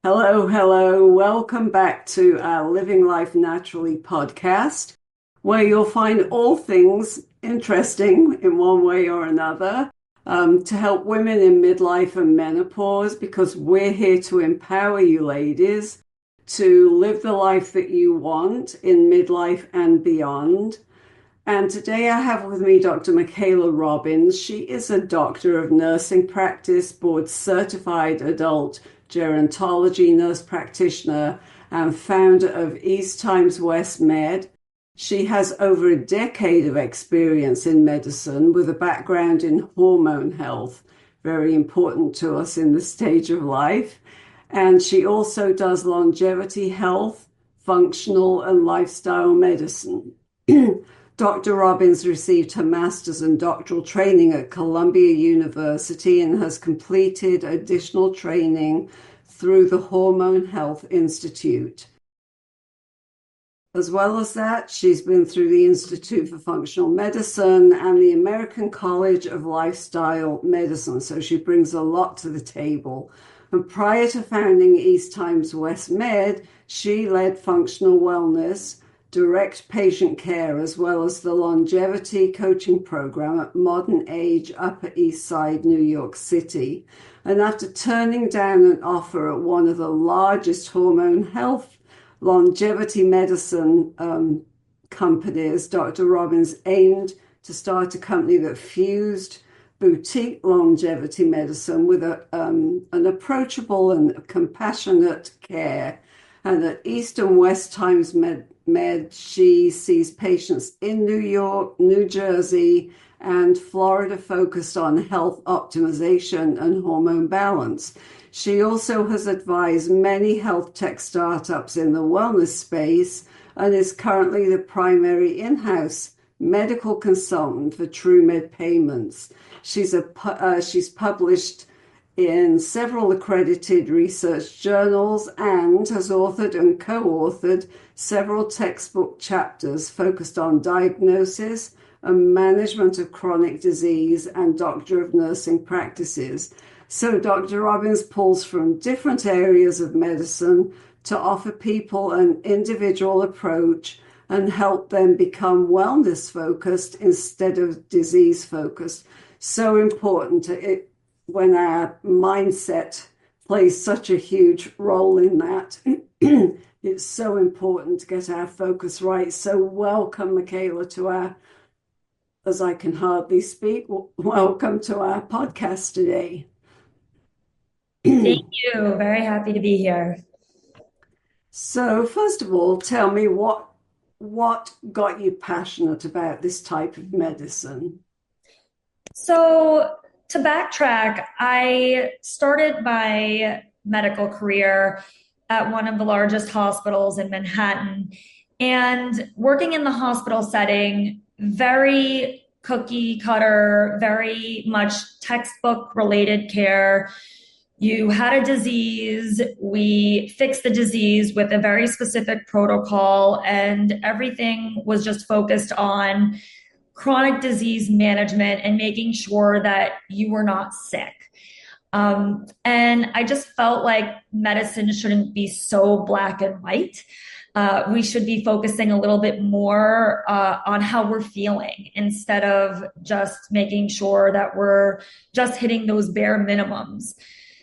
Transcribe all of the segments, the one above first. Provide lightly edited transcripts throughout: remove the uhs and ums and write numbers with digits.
Hello, hello. Welcome back to our Living Life Naturally podcast, where you'll find all things interesting in one way or another to help women in midlife and menopause, because we're here to empower you ladies to live the life that you want in midlife and beyond. And today I have with me Dr. Michaela Robbins. She is a doctor of nursing practice, board certified adult-gerontology nurse practitioner, and founder of East Times West Med. She has over a decade of experience in medicine with a background in hormone health, very important to us in this stage of life. And she also does longevity health, functional and lifestyle medicine. Dr. Robbins received her master's and doctoral training at Columbia University and has completed additional training through the Hormone Health Institute. As well as that, she's been through the Institute for Functional Medicine and the American College of Lifestyle Medicine, so she brings a lot to the table. And prior to founding East Times West Med, she led functional wellness, direct patient care, as well as the longevity coaching program at Modern Age Upper East Side, New York City. And after turning down an offer at one of the largest hormone health longevity medicine companies, Dr. Robbins aimed to start a company that fused boutique longevity medicine with an approachable and compassionate care. And at East and West Times Med, she sees patients in New York, New Jersey, and Florida focused on health optimization and hormone balance. She also has advised many health tech startups in the wellness space and is currently the primary in-house medical consultant for TrueMed Payments. She's published in several accredited research journals and has authored and co-authored several textbook chapters focused on diagnosis and management of chronic disease and doctor of nursing practices. So Dr. Robbins pulls from different areas of medicine to offer people an individual approach and help them become wellness focused instead of disease focused. So important when our mindset plays such a huge role in that. It's so important to get our focus right. So welcome, Michaela, to our, as I can hardly speak, welcome to our podcast today. Thank you. Very happy to be here. So first of all, tell me what got you passionate about this type of medicine? So to backtrack, I started my medical career at one of the largest hospitals in Manhattan, and working in the hospital setting, very cookie cutter, very much textbook related care. You had a disease, we fixed the disease with a very specific protocol, and everything was just focused on chronic disease management and making sure that you were not sick. And I just felt like medicine shouldn't be so black and white. We should be focusing a little bit more on how we're feeling instead of just making sure that we're just hitting those bare minimums.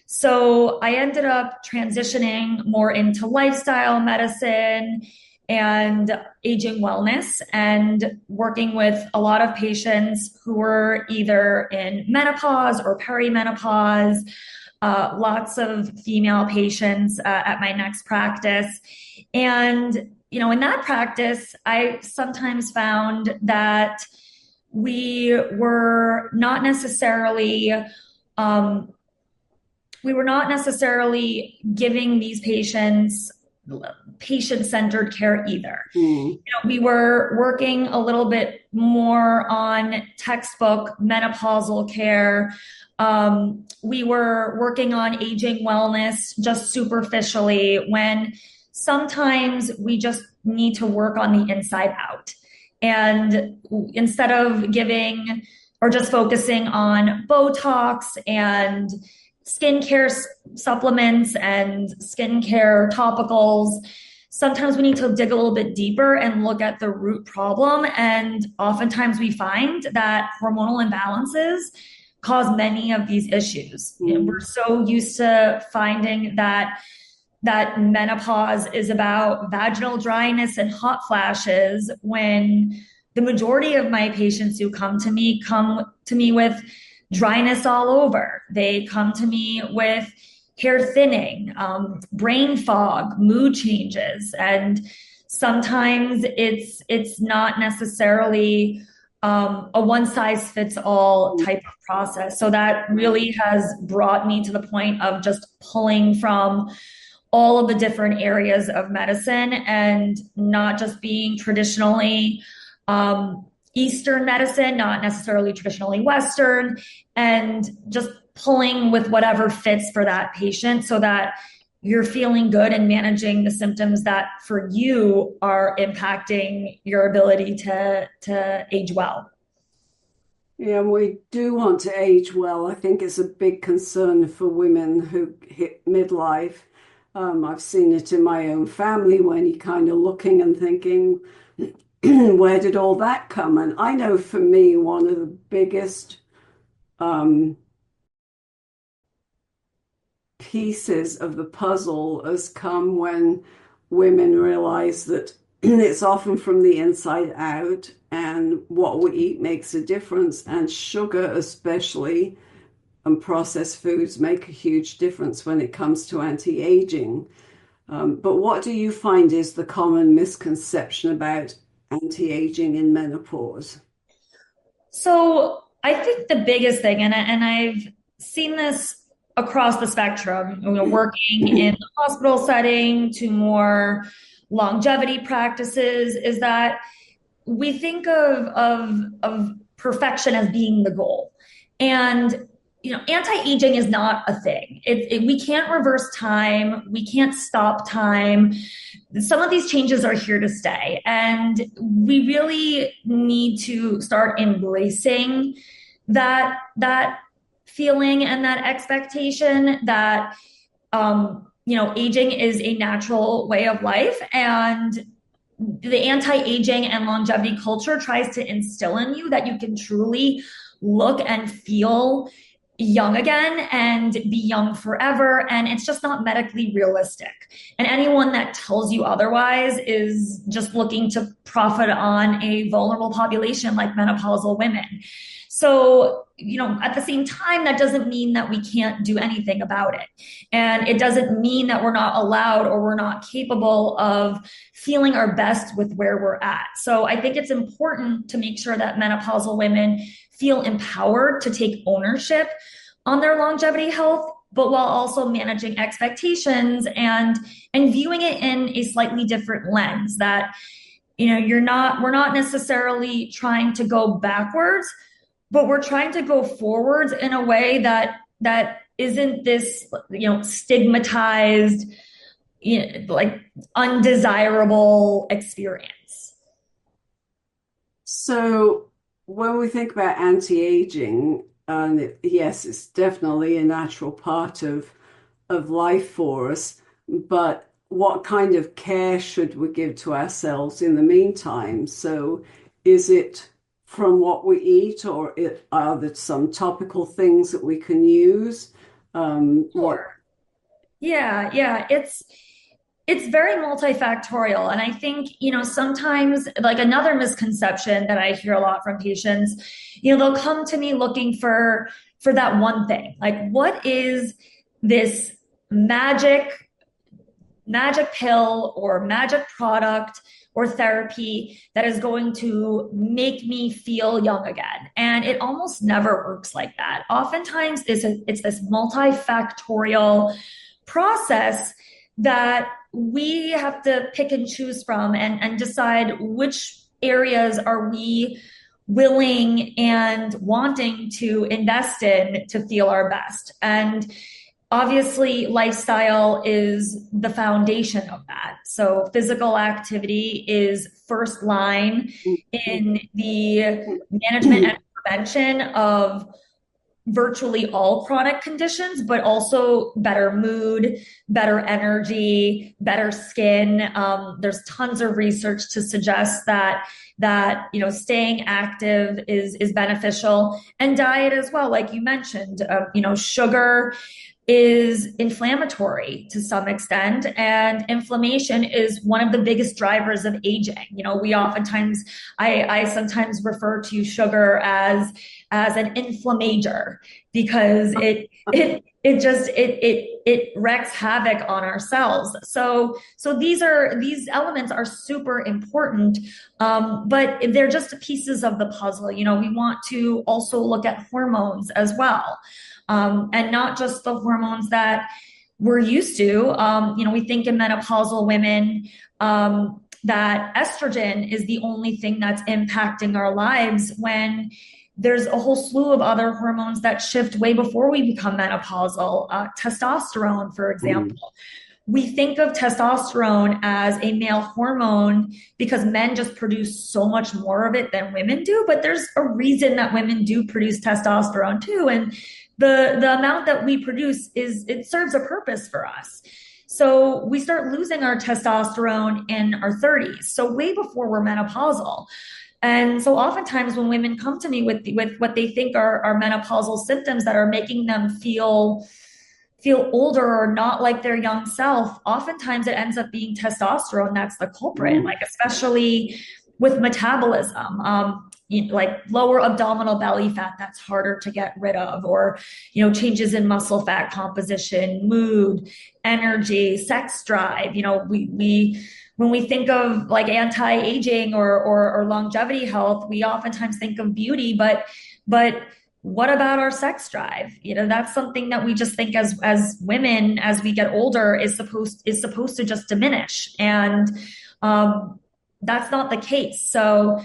So I ended up transitioning more into lifestyle medicine and aging wellness and working with a lot of patients who were either in menopause or perimenopause, lots of female patients at my next practice. And, in that practice, I sometimes found that we were not necessarily giving these patients patient-centered care either. We were working a little bit more on textbook menopausal care. We were working on aging wellness just superficially, when sometimes we just need to work on the inside out. And instead of giving or just focusing on Botox and skincare supplements and skincare topicals, sometimes we need to dig a little bit deeper and look at the root problem. And oftentimes we find that hormonal imbalances cause many of these issues. We're so used to finding that menopause is about vaginal dryness and hot flashes, when the majority of my patients who come to me with dryness all over. They come to me with hair thinning, brain fog, mood changes, and sometimes it's not necessarily a one size fits all type of process. So that really has brought me to the point of just pulling from all of the different areas of medicine and not just being traditionally Eastern medicine, not necessarily traditionally Western, and just pulling with whatever fits for that patient so that you're feeling good and managing the symptoms that for you are impacting your ability to age well. Yeah, and we do want to age well. I think it's a big concern for women who hit midlife. I've seen it in my own family when you're kind of looking and thinking, where did all that come? And I know for me, one of the biggest pieces of the puzzle has come when women realize that it's often from the inside out, and what we eat makes a difference, and sugar especially and processed foods make a huge difference when it comes to anti-aging. But what do you find is the common misconception about anti-aging in menopause? So I think the biggest thing, and I've seen this across the spectrum, working in the hospital setting to more longevity practices, is that we think of perfection as being the goal. And anti-aging is not a thing. We can't reverse time. We can't stop time. Some of these changes are here to stay. And we really need to start embracing that feeling and that expectation that, aging is a natural way of life. And the anti-aging and longevity culture tries to instill in you that you can truly look and feel young again and be young forever. And it's just not medically realistic. And anyone that tells you otherwise is just looking to profit on a vulnerable population like menopausal women. So, at the same time, that doesn't mean that we can't do anything about it. And it doesn't mean that we're not allowed or we're not capable of feeling our best with where we're at. So I think it's important to make sure that menopausal women feel empowered to take ownership on their longevity health, but while also managing expectations and viewing it in a slightly different lens, that we're not necessarily trying to go backwards, but we're trying to go forwards in a way that isn't this stigmatized, like undesirable experience. So when we think about anti-aging, and yes, it's definitely a natural part of life for us, but what kind of care should we give to ourselves in the meantime? So is it from what we eat, or are there some topical things that we can use? Sure. Yeah. It's very multifactorial. And I think, sometimes, like, another misconception that I hear a lot from patients, they'll come to me looking for that one thing. Like, what is this magic pill or magic product or therapy that is going to make me feel young again? And it almost never works like that. Oftentimes it's this multifactorial process that we have to pick and choose from and decide which areas are we willing and wanting to invest in to feel our best. And obviously, lifestyle is the foundation of that. So physical activity is first line in the management and prevention of virtually all chronic conditions, but also better mood, better energy, better skin. There's tons of research to suggest that staying active is beneficial, and diet as well. Like you mentioned, sugar is inflammatory to some extent, and inflammation is one of the biggest drivers of aging. We oftentimes, I sometimes refer to sugar as an inflammator, because it wreaks havoc on our cells. So these elements are super important, but they're just pieces of the puzzle. We want to also look at hormones as well. And not just the hormones that we're used to. We think in menopausal women that estrogen is the only thing that's impacting our lives, when there's a whole slew of other hormones that shift way before we become menopausal. Testosterone, for example. We think of testosterone as a male hormone because men just produce so much more of it than women do, but there's a reason that women do produce testosterone too. And the amount that we produce it serves a purpose for us. So we start losing our testosterone in our 30s, so way before we're menopausal. And so oftentimes when women come to me with what they think are menopausal symptoms that are making them feel older or not like their young self, oftentimes it ends up being testosterone that's the culprit, like especially with metabolism. Like lower abdominal belly fat that's harder to get rid of, or changes in muscle fat composition, mood, energy, sex drive. We when we think of like anti-aging or longevity health, we oftentimes think of beauty, but what about our sex drive? That's something that we just think as women, as we get older, is supposed to just diminish, and that's not the case. So,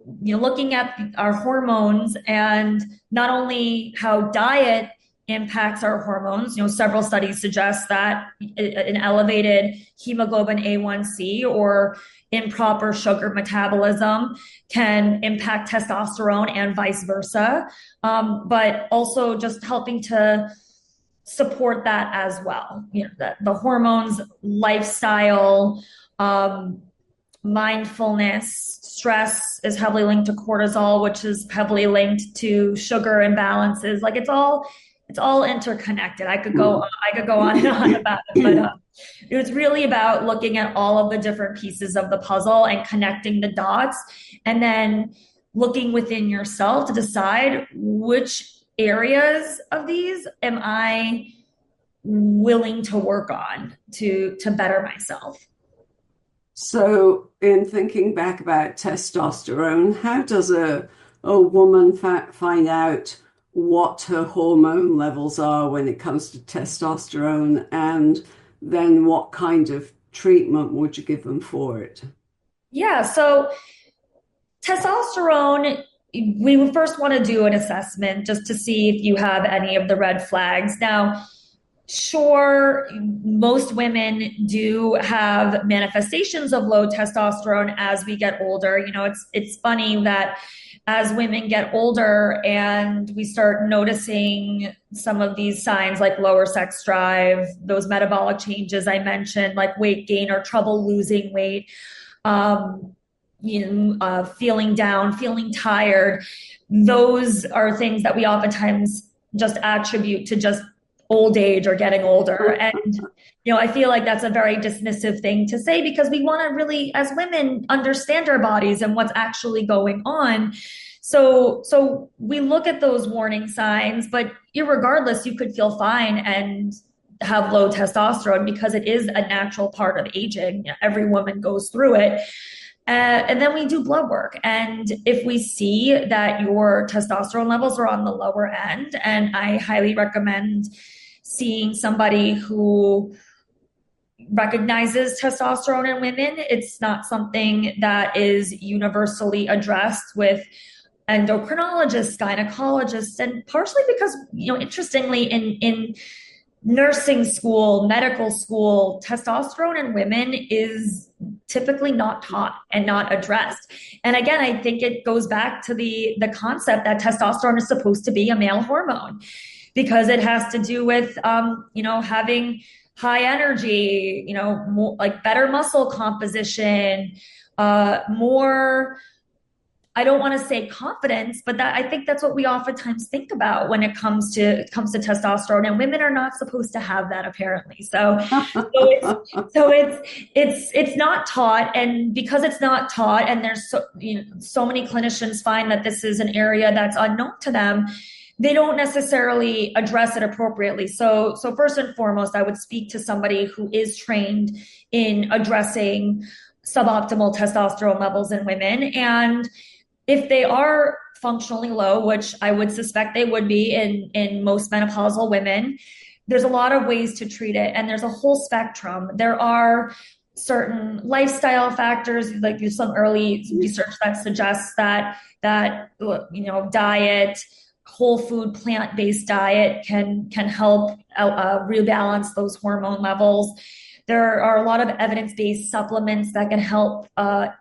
looking at our hormones, and not only how diet impacts our hormones, several studies suggest that an elevated hemoglobin A1C or improper sugar metabolism can impact testosterone and vice versa. But also just helping to support that as well. The hormones, lifestyle, mindfulness, stress is heavily linked to cortisol, which is heavily linked to sugar imbalances. Like it's all interconnected. I could go on and on about it, but it's really about looking at all of the different pieces of the puzzle and connecting the dots, and then looking within yourself to decide which areas of these am I willing to work on to better myself. So, in thinking back about testosterone, how does a woman find out what her hormone levels are when it comes to testosterone, and then what kind of treatment would you give them for it? Yeah, so testosterone, we would first want to do an assessment just to see if you have any of the red flags. Now, sure, most women do have manifestations of low testosterone as we get older. It's funny that as women get older and we start noticing some of these signs like lower sex drive, those metabolic changes I mentioned, like weight gain or trouble losing weight, feeling down, feeling tired, those are things that we oftentimes just attribute to just old age or getting older. And, I feel like that's a very dismissive thing to say, because we want to really, as women, understand our bodies and what's actually going on. So we look at those warning signs, but irregardless, you could feel fine and have low testosterone, because it is a natural part of aging. Every woman goes through it. And then we do blood work. And if we see that your testosterone levels are on the lower end, and I highly recommend seeing somebody who recognizes testosterone in women. It's not something that is universally addressed with endocrinologists, gynecologists, and partially because, interestingly, in nursing school, medical school, testosterone in women is typically not taught and not addressed. And again, I think it goes back to the concept that testosterone is supposed to be a male hormone because it has to do with having high energy, more, like better muscle composition, more, I don't want to say confidence, but that I think that's what we oftentimes think about when it comes to testosterone, and women are not supposed to have that apparently. So it's not taught, and because it's not taught, and there's so many clinicians find that this is an area that's unknown to them, they don't necessarily address it appropriately. So first and foremost, I would speak to somebody who is trained in addressing suboptimal testosterone levels in women. And if they are functionally low, which I would suspect they would be in most menopausal women, there's a lot of ways to treat it. And there's a whole spectrum. There are certain lifestyle factors, like there's some early research that suggests that diet, whole food, plant-based diet can help rebalance those hormone levels. There are a lot of evidence-based supplements that can help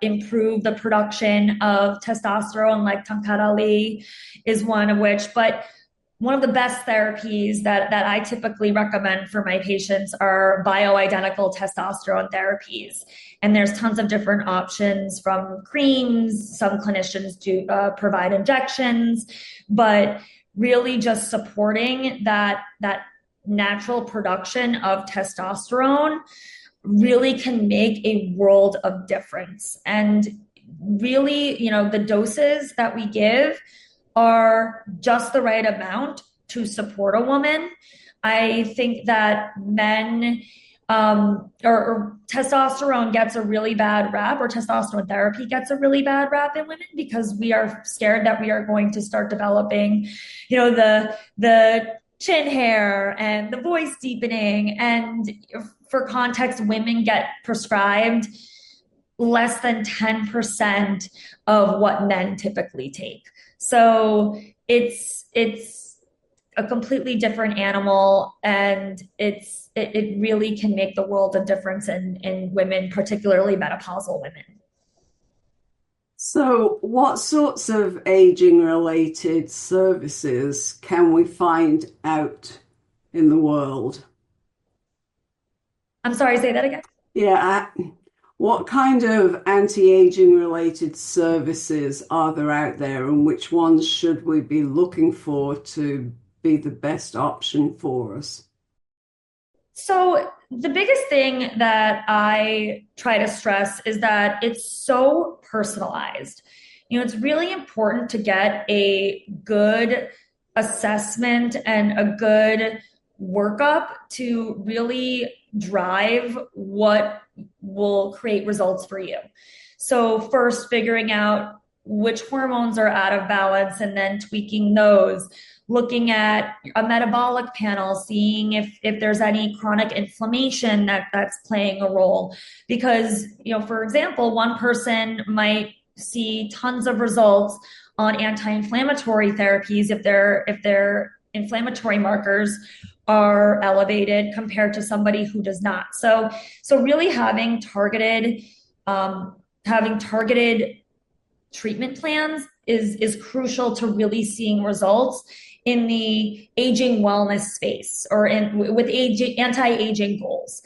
improve the production of testosterone, like Tankadali is one of which. But one of the best therapies that I typically recommend for my patients are bioidentical testosterone therapies. And there's tons of different options, from creams, some clinicians do provide injections, but really just supporting that natural production of testosterone really can make a world of difference. And really, the doses that we give are just the right amount to support a woman. I think that men or testosterone gets a really bad rap, or testosterone therapy gets a really bad rap in women, because we are scared that we are going to start developing, the chin hair and the voice deepening. And for context, women get prescribed less than 10% of what men typically take. So it's a completely different animal, and it really can make the world of difference in women, particularly menopausal women. So, what sorts of aging-related services can we find out in the world? I'm sorry, say that again. Yeah, what kind of anti-aging related services are there out there, and which ones should we be looking for to be the best option for us? So the biggest thing that I try to stress is that it's so personalized. It's really important to get a good assessment and a good workup to really drive what will create results for you. So first, figuring out which hormones are out of balance and then tweaking those, looking at a metabolic panel, seeing if there's any chronic inflammation that's playing a role. Because, for example, one person might see tons of results on anti-inflammatory therapies if their inflammatory markers are elevated compared to somebody who does not. So really having targeted treatment plans is crucial to really seeing results in the aging wellness space, or with anti-aging goals.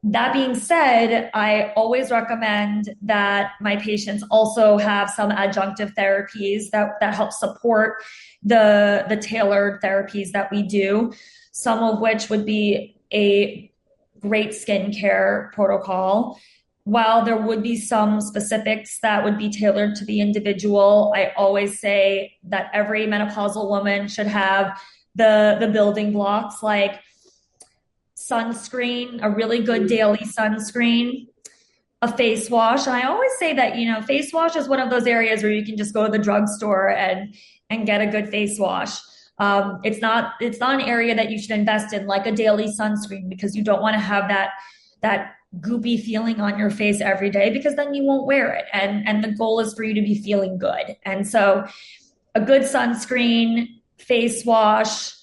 That being said, I always recommend that my patients also have some adjunctive therapies that help support the tailored therapies that we do, some of which would be a great skincare protocol. While there would be some specifics that would be tailored to the individual, I always say that every menopausal woman should have the building blocks, like sunscreen, a really good daily sunscreen, a face wash. And I always say that, face wash is one of those areas where you can just go to the drugstore and get a good face wash. It's not an area that you should invest in, like a daily sunscreen, because you don't want to have that goopy feeling on your face every day, because then you won't wear it. And the goal is for you to be feeling good. And so a good sunscreen, face wash,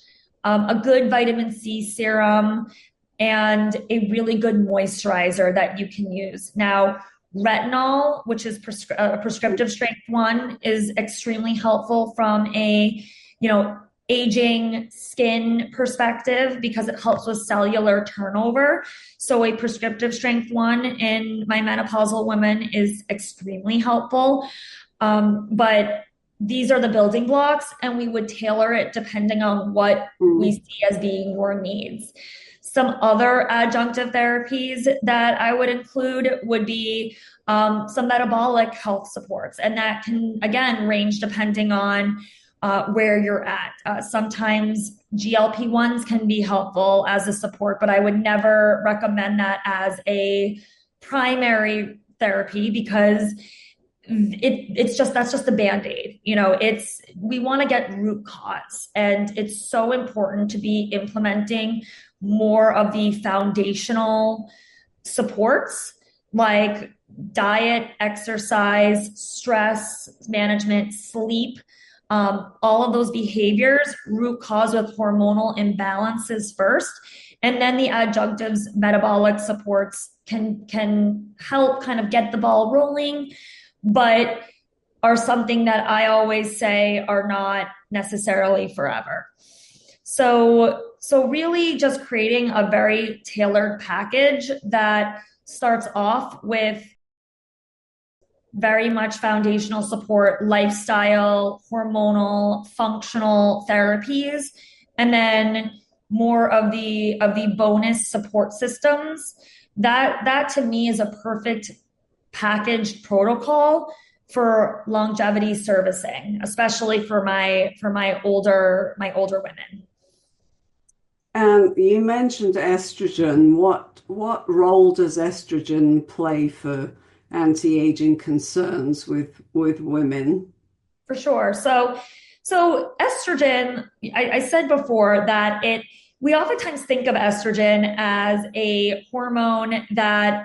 a good vitamin C serum, and a really good moisturizer that you can use. Now, retinol, which is a prescriptive strength one, is extremely helpful from a, aging skin perspective because it helps with cellular turnover. So a prescriptive strength one in my menopausal women is extremely helpful. But these are the building blocks, and we would tailor it depending on what we see as being your needs. Some other adjunctive therapies that I would include would be some metabolic health supports, and that can, again, range depending on where you're at. Sometimes GLP-1s can be helpful as a support, but I would never recommend that as a primary therapy because that's just a band-aid. We want to get root cause, and it's so important to be implementing more of the foundational supports like diet, exercise, stress management, sleep, all of those behaviors, root cause with hormonal imbalances first. And then the adjunctives, metabolic supports can help kind of get the ball rolling, but are something that I always say are not necessarily forever. So really just creating a very tailored package that starts off with very much foundational support, lifestyle, hormonal, functional therapies, and then more of the bonus support systems. That to me is a perfect packaged protocol for longevity servicing, especially for my older women. And you mentioned estrogen. What role does estrogen play for anti-aging concerns with women? For sure. So estrogen, I said before that we oftentimes think of estrogen as a hormone that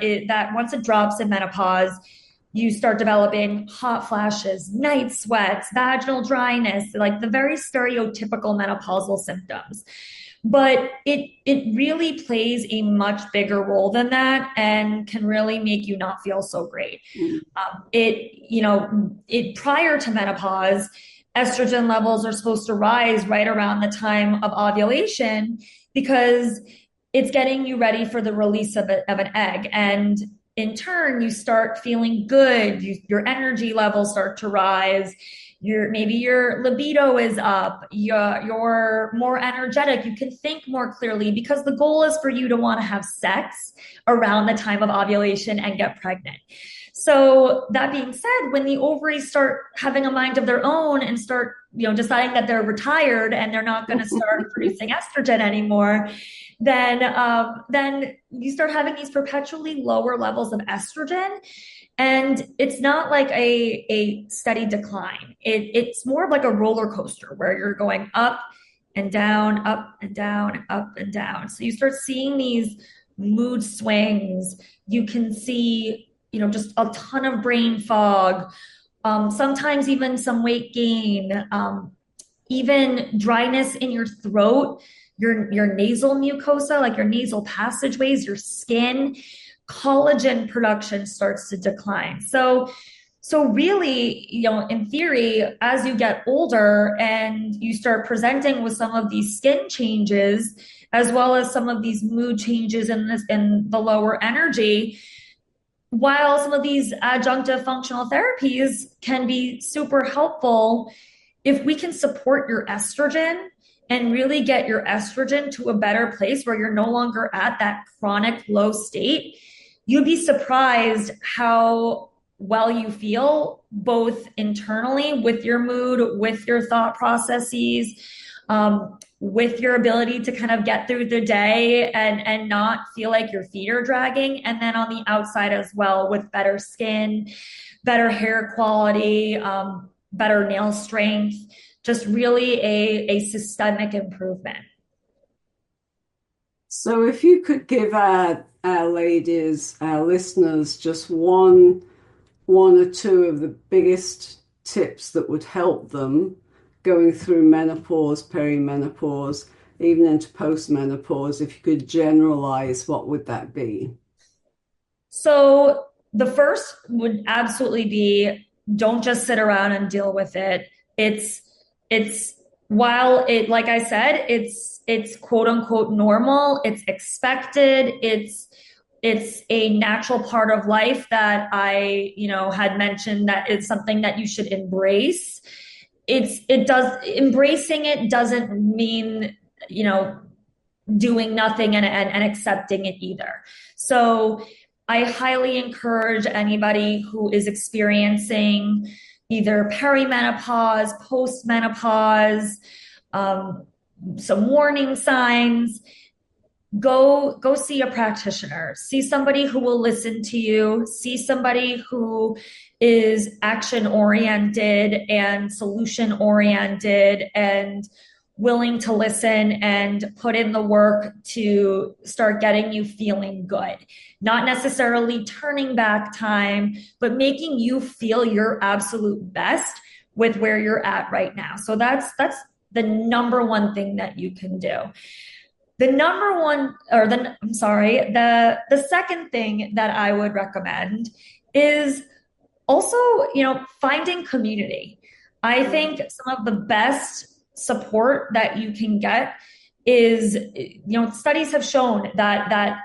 once it drops in menopause, you start developing hot flashes, night sweats, vaginal dryness, like the very stereotypical menopausal symptoms. But it really plays a much bigger role than that and can really make you not feel so great. Prior to menopause, estrogen levels are supposed to rise right around the time of ovulation because it's getting you ready for the release of an egg. And in turn, you start feeling good. Your energy levels start to rise. Maybe your libido is up. You're more energetic. You can think more clearly because the goal is for you to want to have sex around the time of ovulation and get pregnant. So that being said, when the ovaries start having a mind of their own and start, deciding that they're retired and they're not going to start producing estrogen anymore, then you start having these perpetually lower levels of estrogen. And it's not like a steady decline. It's more of like a roller coaster where you're going up and down, up and down, up and down. So you start seeing these mood swings. You can see, just a ton of brain fog, sometimes even some weight gain, even dryness in your throat, your nasal mucosa, like your nasal passageways, your skin. Collagen production starts to decline. So really, in theory, as you get older and you start presenting with some of these skin changes, as well as some of these mood changes in the lower energy, while some of these adjunctive functional therapies can be super helpful, if we can support your estrogen and really get your estrogen to a better place where you're no longer at that chronic low state, you'd be surprised how well you feel, both internally with your mood, with your thought processes, with your ability to kind of get through the day and not feel like your feet are dragging. And then on the outside as well, with better skin, better hair quality, better nail strength, just really a systemic improvement. So if you could give our ladies, our listeners, just one or two of the biggest tips that would help them going through menopause, perimenopause, even into postmenopause? If you could generalize, what would that be? So the first would absolutely be, don't just sit around and deal with it. It's while it, like I said, it's quote unquote normal, it's expected, it's a natural part of life that I, had mentioned that it's something that you should embrace. Embracing it doesn't mean, doing nothing and accepting it either. So I highly encourage anybody who is experiencing either perimenopause, postmenopause, some warning signs, go see a practitioner. See somebody who will listen to you. See somebody who is action oriented and solution oriented and willing to listen and put in the work to start getting you feeling good. Not necessarily turning back time, but making you feel your absolute best with where you're at right now. So that's the number one thing that you can do. The second thing that I would recommend is also, finding community. I think some of the best support that you can get is, studies have shown that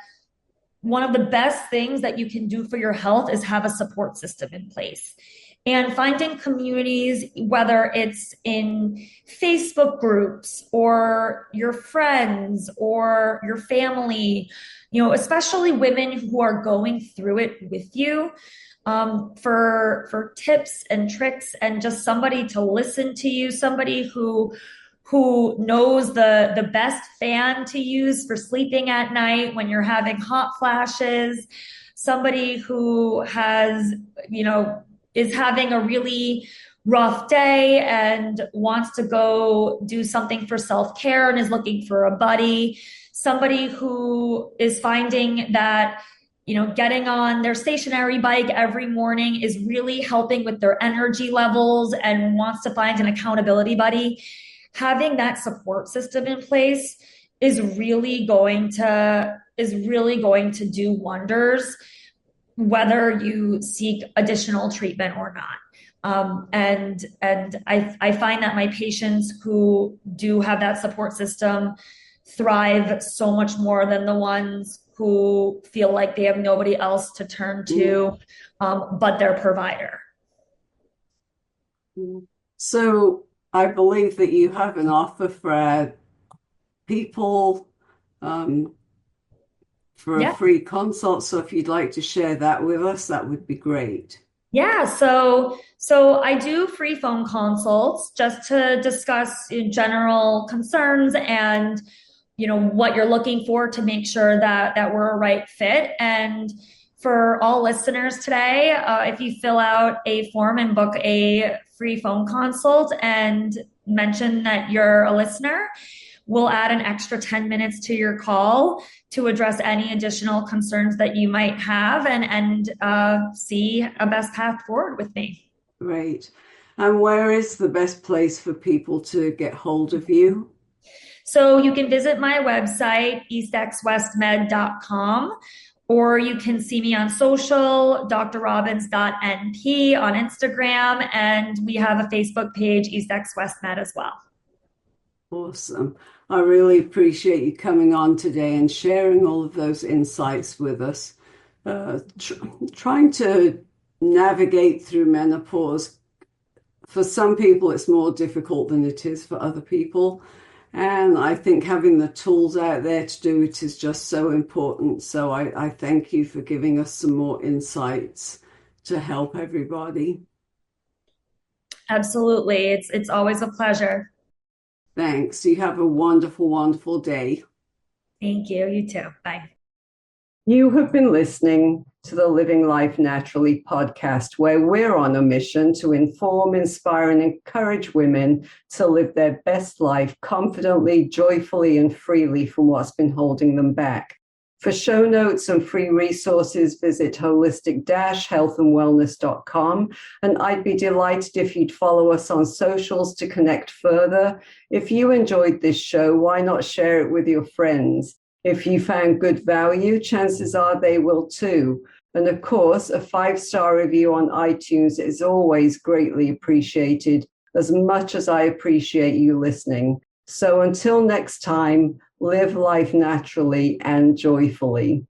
one of the best things that you can do for your health is have a support system in place. And finding communities, whether it's in Facebook groups or your friends or your family, especially women who are going through it with you, for tips and tricks and just somebody to listen to you, somebody who knows the best fan to use for sleeping at night when you're having hot flashes, somebody who has, is having a really rough day and wants to go do something for self-care and is looking for a buddy, somebody who is finding that, getting on their stationary bike every morning is really helping with their energy levels and wants to find an accountability buddy. Having that support system in place is really going to do wonders, whether you seek additional treatment or not. And I find that my patients who do have that support system thrive so much more than the ones who feel like they have nobody else to turn to but their provider. So I believe that you have an offer for people for a free consult. So if you'd like to share that with us, that would be great. Yeah, so I do free phone consults just to discuss general concerns and what you're looking for to make sure that we're a right fit. And for all listeners today, if you fill out a form and book a free phone consult and mention that you're a listener, we'll add an extra 10 minutes to your call to address any additional concerns that you might have and see a best path forward with me. Great. And where is the best place for people to get hold of you? So you can visit my website, eastxwestmed.com, or you can see me on social, drrobbins.np on Instagram, and we have a Facebook page, eastxwestmed as well. Awesome. I really appreciate you coming on today and sharing all of those insights with us. Trying to navigate through menopause, for some people it's more difficult than it is for other people. And I think having the tools out there to do it is just so important. So I thank you for giving us some more insights to help everybody. Absolutely. It's always a pleasure. Thanks. You have a wonderful, wonderful day. Thank you. You too. Bye. You have been listening to the Living Life Naturally podcast, where we're on a mission to inform, inspire, and encourage women to live their best life confidently, joyfully, and freely from what's been holding them back. For show notes and free resources, visit holistic-healthandwellness.com. And I'd be delighted if you'd follow us on socials to connect further. If you enjoyed this show, why not share it with your friends? If you found good value, chances are they will too. And of course, a 5-star review on iTunes is always greatly appreciated, as much as I appreciate you listening. So until next time, live life naturally and joyfully.